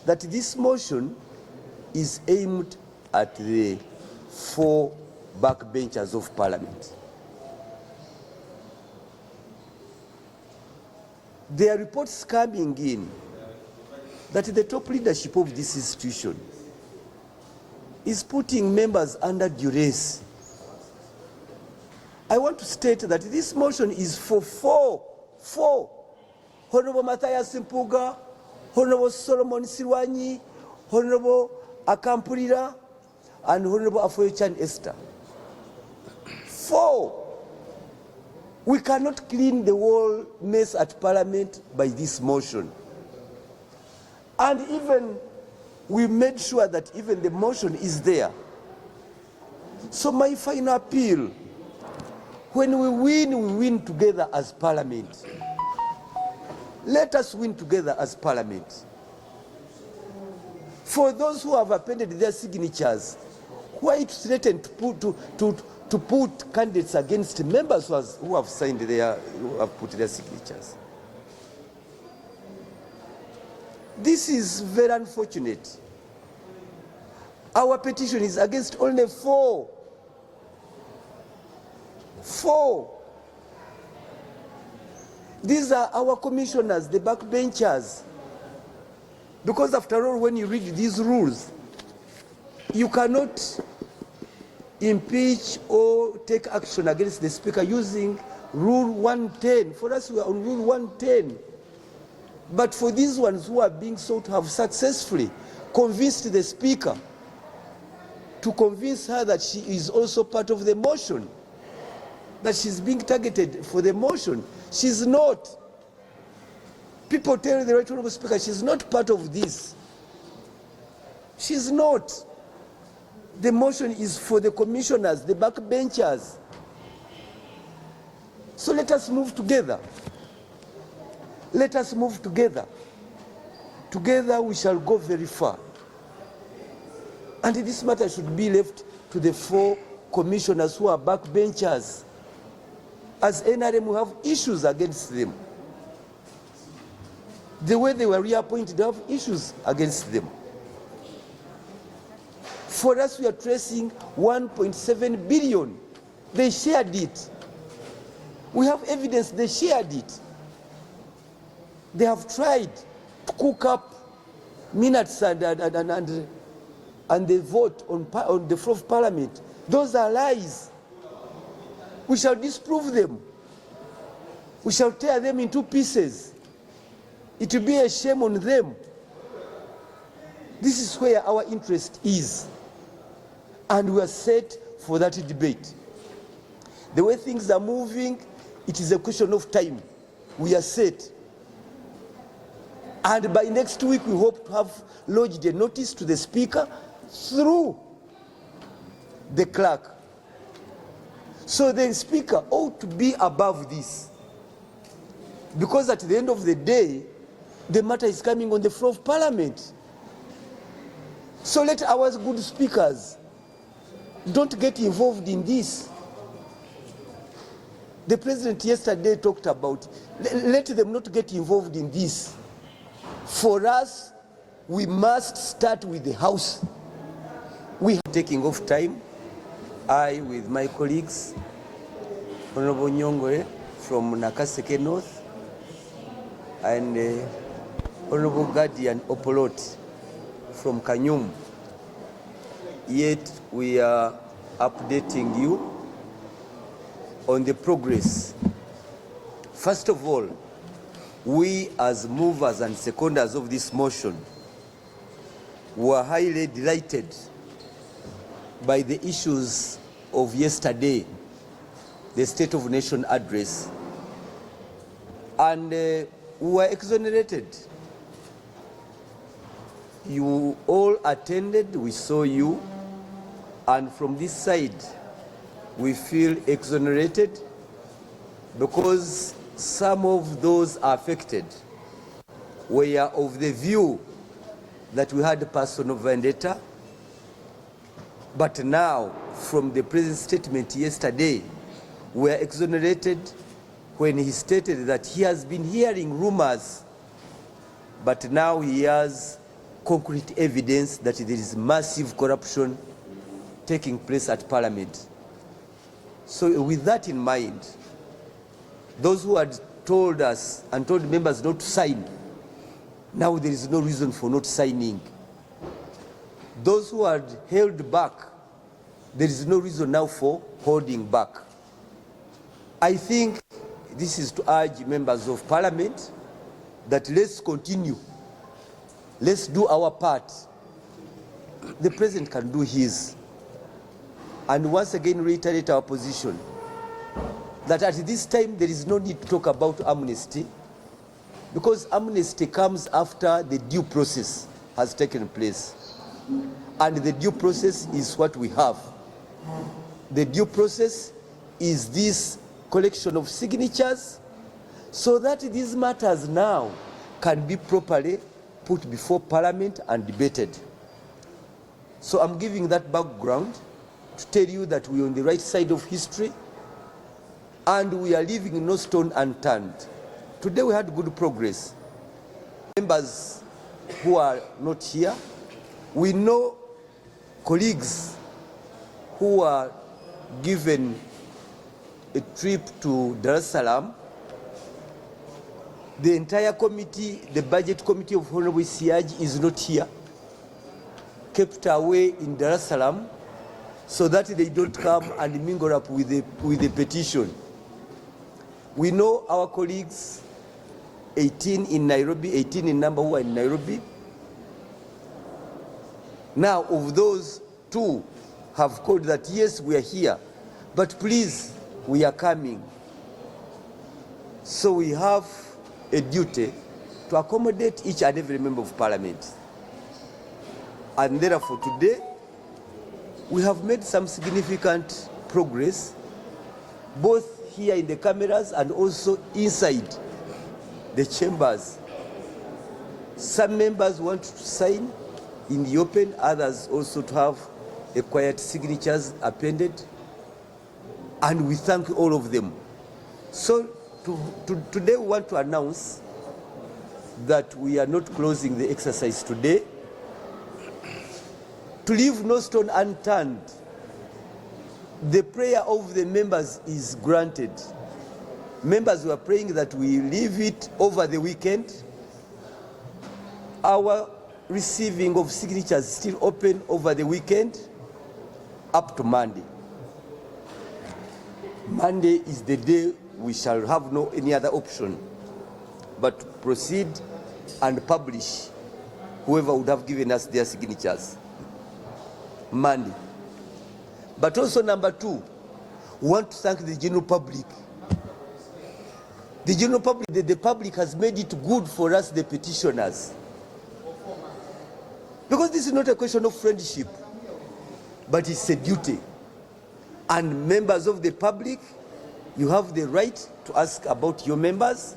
that this motion is aimed at the 4 backbenchers of Parliament. There are reports coming in that the top leadership of this institution is putting members under duress. I want to state that this motion is for four. Honorable Matthias Mpuga, Honorable Solomon Sirwanyi, Honorable Akampulira, and Honorable Afoyechan Esther. 4. We cannot clean the whole mess at Parliament by this motion. And even we made sure that even the motion is there. So my final appeal, when we win together as Parliament. Let us win together as Parliament. For those who have appended their signatures, why it threatened to put candidates against members who have signed who have put their signatures? This is very unfortunate. Our petition is against only 4. 4. These are our commissioners, the backbenchers. Because after all, when you read these rules, you cannot impeach or take action against the Speaker using Rule 110. For us, we are on Rule 110. But for these ones who are being sought to have successfully convinced the Speaker, to convince her that she is also part of the motion, that she's being targeted for the motion. She's not. People tell the Right Honourable Speaker she's not part of this. She's not. The motion is for the commissioners, the backbenchers. So let us move together. Let us move together. Together we shall go very far. And this matter should be left to the 4 commissioners who are backbenchers. As NRM, we have issues against them. The way they were reappointed, they have issues against them. For us, we are tracing 1.7 billion. They shared it. We have evidence they shared it. They have tried to cook up minutes and the vote on the floor of Parliament. Those are lies. We shall disprove them. We shall tear them into pieces. It will be a shame on them. This is where our interest is. And we are set for that debate. The way things are moving, it is a question of time. We are set. And by next week, we hope to have lodged a notice to the Speaker through the clerk. So the Speaker ought to be above this. Because at the end of the day, the matter is coming on the floor of Parliament. So let our good speakers don't get involved in this. The President yesterday talked about, let them not get involved in this. For us, we must start with the House. We are taking off time. I, with my colleagues, Honorable Nyongwe from Nakaseke North, and Honorable Guardian Opolot from Kanyum. Yet we are updating you on the progress. First of all, we as movers and seconders of this motion were highly delighted by the issues of yesterday, the State of Nation address, and we were exonerated. You all attended, we saw you, and from this side, we feel exonerated because some of those affected were of the view that we had personal vendetta. But now, from the President's statement yesterday, we are exonerated when he stated that he has been hearing rumors, but now he has concrete evidence that there is massive corruption taking place at Parliament. So with that in mind, those who had told us and told members not to sign, now there is no reason for not signing. Those who had held back, there is no reason now for holding back. I think this is to urge members of Parliament that let's continue. Let's do our part. The President can do his. And once again reiterate our position that at this time there is no need to talk about amnesty, because amnesty comes after the due process has taken place. And the due process is what we have. The due process is this collection of signatures, so that these matters now can be properly put before Parliament and debated. So I'm giving that background to tell you that we're on the right side of history and we are leaving no stone unturned. Today we had good progress. Members who are not here, we know colleagues who are given a trip to Dar es Salaam. The entire committee, the budget committee of Honorable Siaj is not here, kept away in Dar es Salaam so that they don't come and mingle up with the petition. We know our colleagues, 18 in Nairobi, 18 in number who are in Nairobi. Now, of those, 2 have called that, yes, we are here, but please, we are coming. So we have a duty to accommodate each and every member of Parliament. And therefore today, we have made some significant progress, both here in the cameras and also inside the chambers. Some members want to sign in the open, others also to have a quiet signatures appended, and we thank all of them. So today we want to announce that we are not closing the exercise today. To leave no stone unturned, the prayer of the members is granted. Members were praying that we leave it over the weekend. Our receiving of signatures is still open over the weekend up to Monday. Monday is the day we shall have no any other option but to proceed and publish whoever would have given us their signatures. Monday. But also number 2, we want to thank the general public. The general public, the public has made it good for us, the petitioners. Because this is not a question of friendship, but it's a duty. And members of the public, you have the right to ask about your members,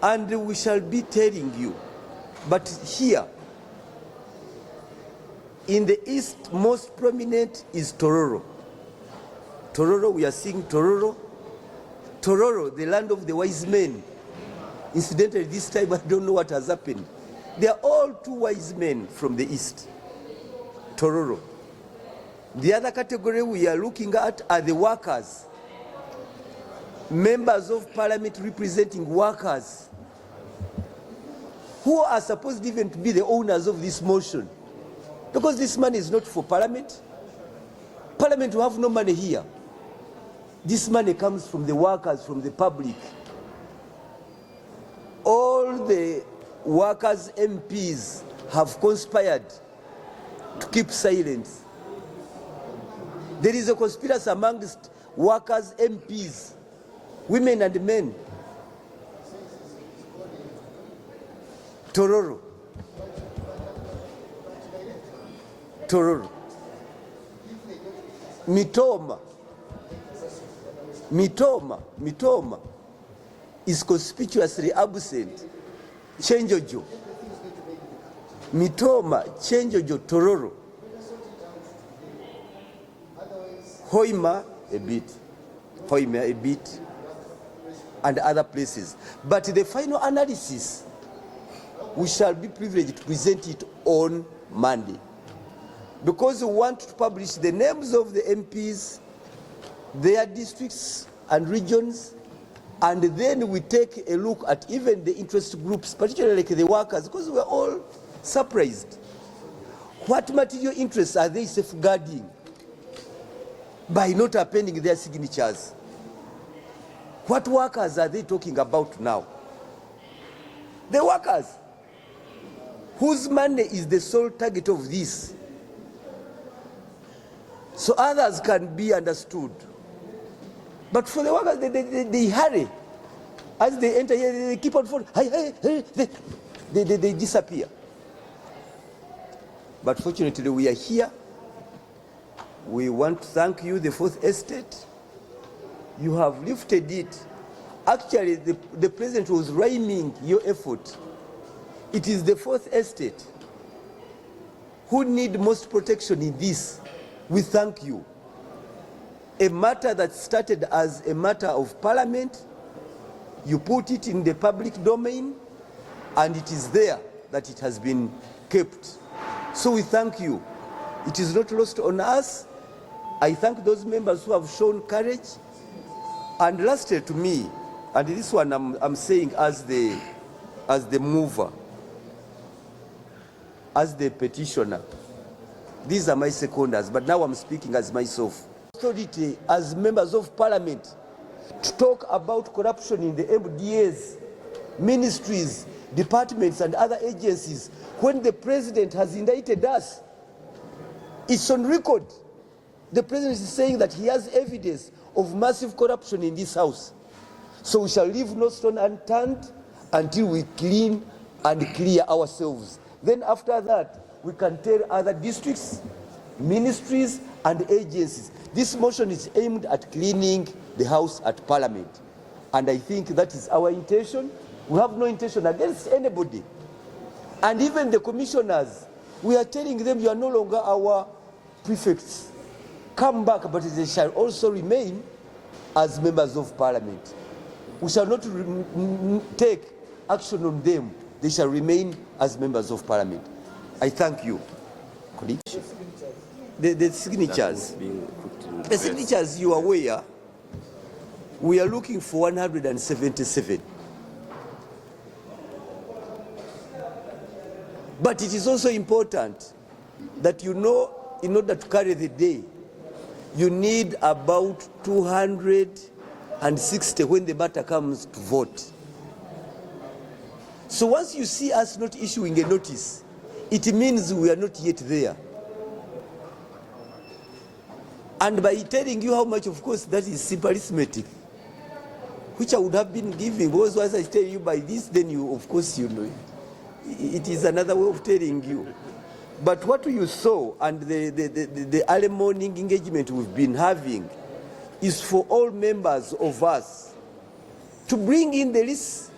and we shall be telling you. But here, in the east, most prominent is Tororo. Tororo, we are seeing Tororo. Tororo, the land of the wise men. Incidentally, this time I don't know what has happened. They are all 2 wise men from the east. Tororo. The other category we are looking at are the workers. Members of Parliament representing workers who are supposed even to be the owners of this motion. Because this money is not for Parliament. Parliament will have no money here. This money comes from the workers, from the public. All the workers' MPs have conspired to keep silence. There is a conspiracy amongst workers' MPs, women and men. Tororo. Tororo. Mitoma is conspicuously absent. Chenjojo. Mitoma, Chenjojo, Tororo. Hoima a bit, and other places. But the final analysis, we shall be privileged to present it on Monday, because we want to publish the names of the MPs, their districts and regions, and then we take a look at even the interest groups, particularly like the workers, because we're all surprised. What material interests are they safeguarding by not appending their signatures? What workers are they talking about now? The workers whose money is the sole target of this. So others can be understood. But for the workers, they hurry. As they enter here, they keep on falling. They disappear. But fortunately, we are here. We want to thank you, the Fourth Estate. You have lifted it. Actually, the President was rhyming your effort. It is the Fourth Estate who need most protection in this. We thank you. A matter that started as a matter of Parliament, you put it in the public domain, and it is there that it has been kept. So we thank you. It is not lost on us. I thank those members who have shown courage. And lastly, to me, and this one I'm saying as the mover, as the petitioner, these are my seconders, but now I'm speaking as myself. Authority as members of Parliament to talk about corruption in the MDAs, ministries, departments and other agencies when the President has indicted us. It's on record. The President is saying that he has evidence of massive corruption in this house. So we shall leave no stone unturned until we clean and clear ourselves. Then after that, we can tell other districts, ministries and agencies. This motion is aimed at cleaning the house at Parliament. And I think that is our intention. We have no intention against anybody. And even the commissioners, we are telling them you are no longer our prefects. Come back, but they shall also remain as members of Parliament. We shall not take action on them. They shall remain as members of Parliament. I thank you. The signatures. The signatures, you are aware, we are looking for 177. But it is also important that you know, in order to carry the day, you need about 260 when the matter comes to vote. So once you see us not issuing a notice, it means we are not yet there. And by telling you how much, of course, that is simple arithmetic, which I would have been giving, because once I tell you by this, then you, of course, you know. It is another way of telling you. But what you saw and the early morning engagement we've been having is for all members of us to bring in the list.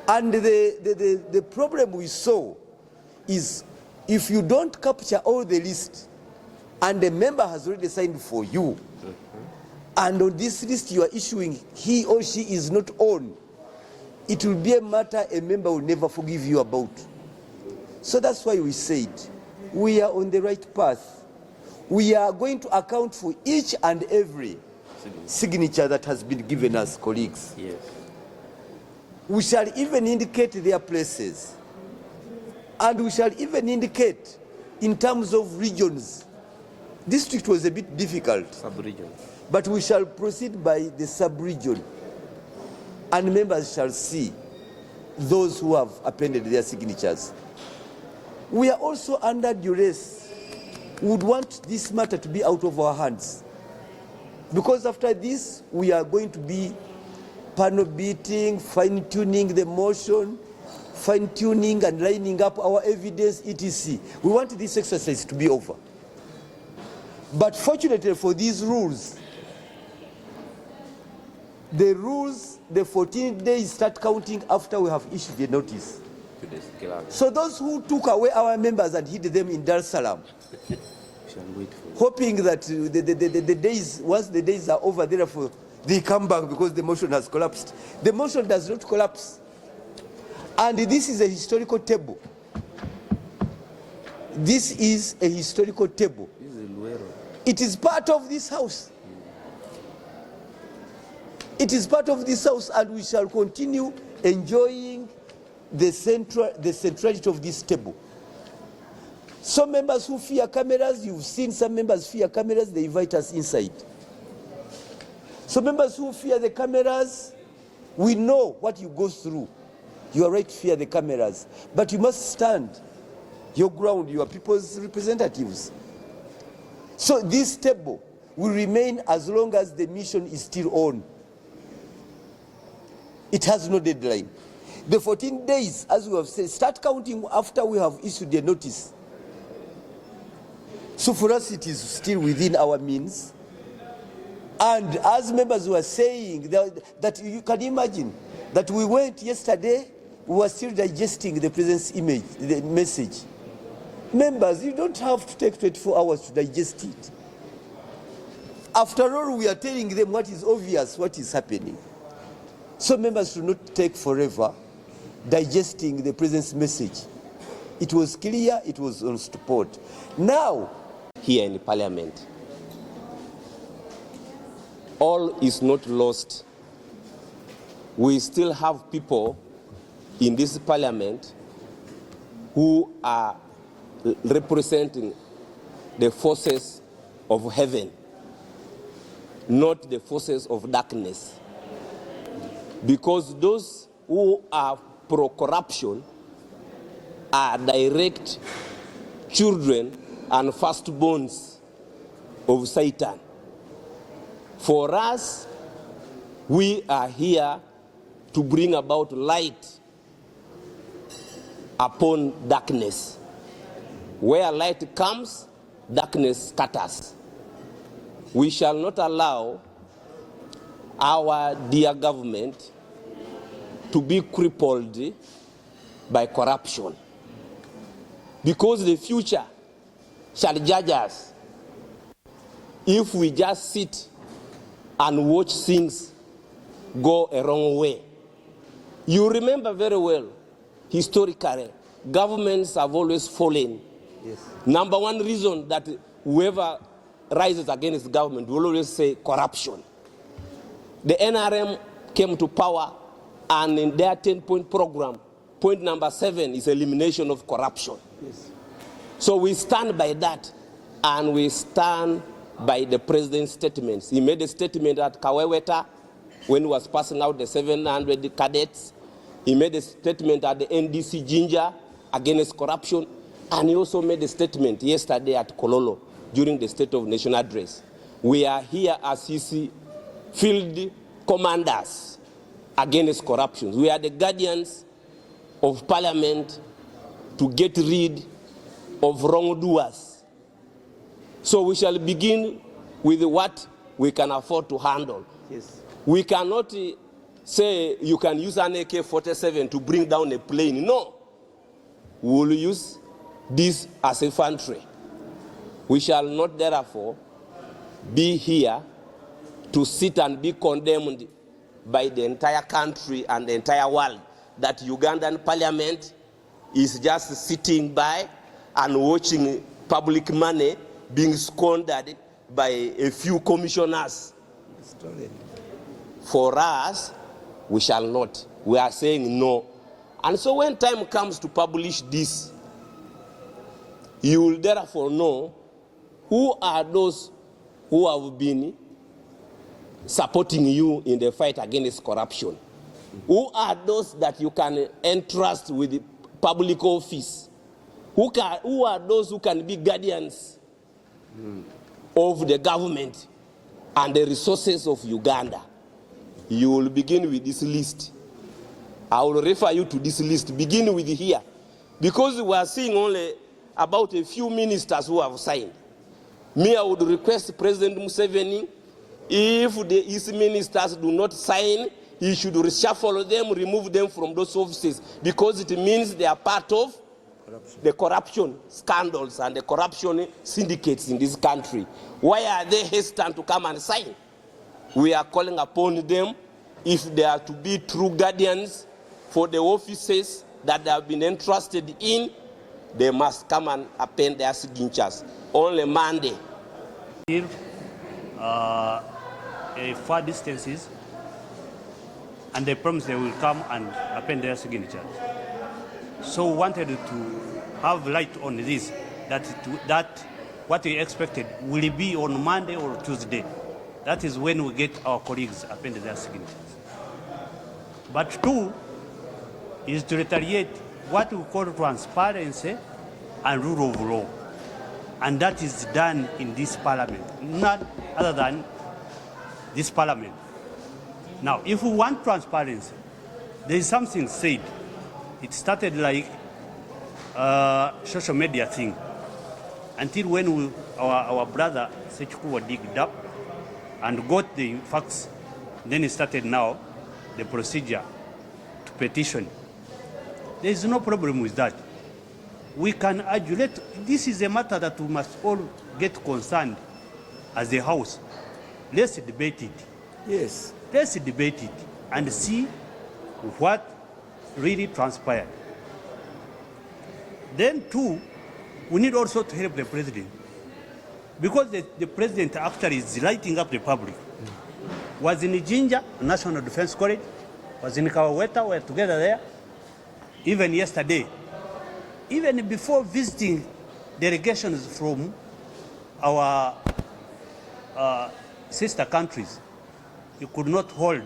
And the problem we saw is if you don't capture all the list and the member has already signed for you, and on this list you are issuing he or she is not on, it will be a matter a member will never forgive you about. So that's why we said we are on the right path. We are going to account for each and every signature that has been given us, colleagues. Yes. We shall even indicate their places. And we shall even indicate in terms of regions. District was a bit difficult. Sub-region. But we shall proceed by the sub-region. And members shall see those who have appended their signatures. We are also under duress. We would want this matter to be out of our hands. Because after this, we are going to be panel beating, fine-tuning the motion, fine-tuning and lining up our evidence, etc. We want this exercise to be over. But fortunately for these rules, the 14 days start counting after we have issued the notice. So those who took away our members and hid them in Dar es Salaam, hoping that the days, once the days are over, therefore they come back because the motion has collapsed. The motion does not collapse. And this is a historical table. This is a historical table. It is part of this house. It is part of this house, and we shall continue enjoying the centrality of this table. Some members who fear cameras, you've seen some members fear cameras, they invite us inside. Some members who fear the cameras, we know what you go through. You are right to fear the cameras, but you must stand your ground, you are people's representatives. So this table will remain as long as the mission is still on. It has no deadline. The 14 days, as we have said, start counting after we have issued a notice. So for us, it is still within our means. And as members were saying, that you can imagine that we went yesterday, we were still digesting the president's image, the message. Members, you don't have to take 24 hours to digest it. After all, we are telling them what is obvious, what is happening. So members should not take forever digesting the president's message. It was clear, it was on support. Now, here in the parliament, all is not lost. We still have people in this parliament who are representing the forces of heaven, not the forces of darkness. Because those who are pro-corruption are direct children and firstborns of Satan. For us, we are here to bring about light upon darkness. Where light comes, darkness scatters. We shall not allow our dear government to be crippled by corruption, because the future shall judge us if we just sit and watch things go a wrong way. You remember very well, historically, governments have always fallen. Yes. Number one reason that whoever rises against government will always say corruption. The NRM came to power, and in their 10-point program, point number 7 is elimination of corruption. Yes. So we stand by that, and we stand by the president's statements. He made a statement at Kaweweta when he was passing out the 700 cadets. He made a statement at the NDC Jinja against corruption, and he also made a statement yesterday at Kololo during the State of Nation address. We are here as his field commanders against corruption. We are the guardians of parliament to get rid of wrongdoers. So we shall begin with what we can afford to handle. Yes. We cannot say you can use an AK-47 to bring down a plane. No. We will use this as infantry. We shall not therefore be here to sit and be condemned by the entire country and the entire world that Ugandan parliament is just sitting by and watching public money being squandered by a few commissioners. For us, we shall not. We are saying no. And so when time comes to publish this, you will therefore know who are those who have been supporting you in the fight against corruption. Who are those that you can entrust with the public office? Who are those who can be guardians of the government and the resources of Uganda? You will begin with this list. I will refer you to this list. Begin with here. Because we are seeing only about a few ministers who have signed. Me, I would request President Museveni, if the East ministers do not sign, he should reshuffle them, remove them from those offices, because it means they are part of the corruption scandals and the corruption syndicates in this country. Why are they hesitant to come and sign? We are calling upon them, if they are to be true guardians for the offices that they have been entrusted in, they must come and append their signatures only Monday. If far distances, and they promise they will come and append their signatures. So we wanted to have light on this, that what we expected will be on Monday or Tuesday. That is when we get our colleagues append their signatures. But two is to retaliate what we call transparency and rule of law. And that is done in this parliament, not other than this parliament. Now, if we want transparency, there is something said. It started like a social media thing until when our brother Ssekikubo digged up and got the facts. Then it started now the procedure to petition. There is no problem with that. We can adulate. This is a matter that we must all get concerned as a house. Let's debate it. Yes. Let's debate it and see what really transpired. Then two, we need also to help the president, because the president actually is lighting up the public. Was in Jinja, National Defense College, was in Kawaweta, we were together there. Even yesterday, even before visiting delegations from our sister countries, he could not hold.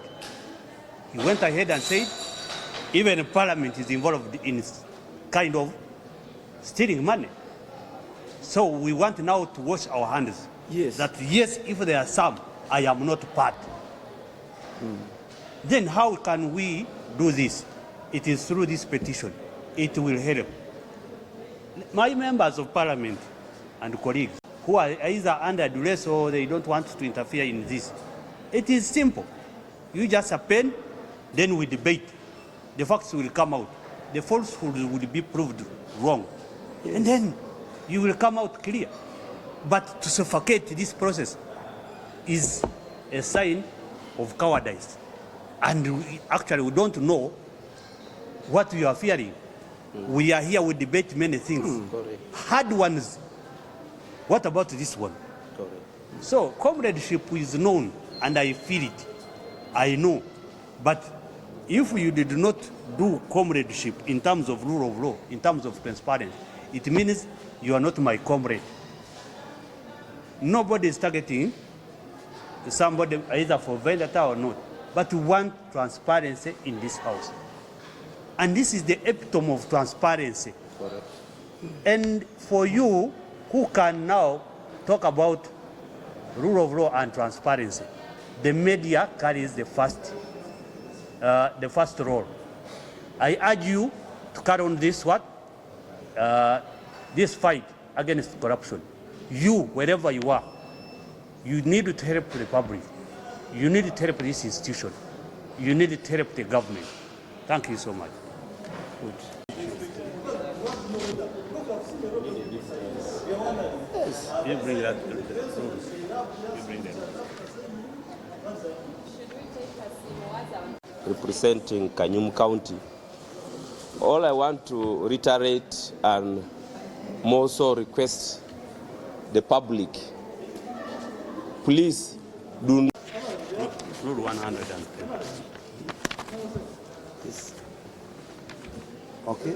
He went ahead and said, even Parliament is involved in kind of stealing money. So we want now to wash our hands. Yes. That yes, if there are some, I am not part. Then how can we do this? It is through this petition. It will help. My members of Parliament and colleagues who are either under duress or they don't want to interfere in this, it is simple. You just append, then we debate. The facts will come out. The falsehood will be proved wrong. Yes. And then you will come out clear. But to suffocate this process is a sign of cowardice. And we don't know what we are fearing. We are here, we debate many things. Hard ones. What about this one? So comradeship is known, and I feel it. I know. But if you did not do comradeship in terms of rule of law, in terms of transparency, it means you are not my comrade. Nobody is targeting somebody either for vendetta or not. But we want transparency in this house. And this is the epitome of transparency. Correct. And for you, who can now talk about rule of law and transparency, the media carries the first role. I urge you to carry on this this fight against corruption. You, wherever you are, you need to help the public. You need to help this institution. You need to help the government. Thank you so much. Good. Yes. You bring that. You bring that. Representing Kanyum County. All I want to reiterate and more so request the public, please do not. Rule 110. Okay.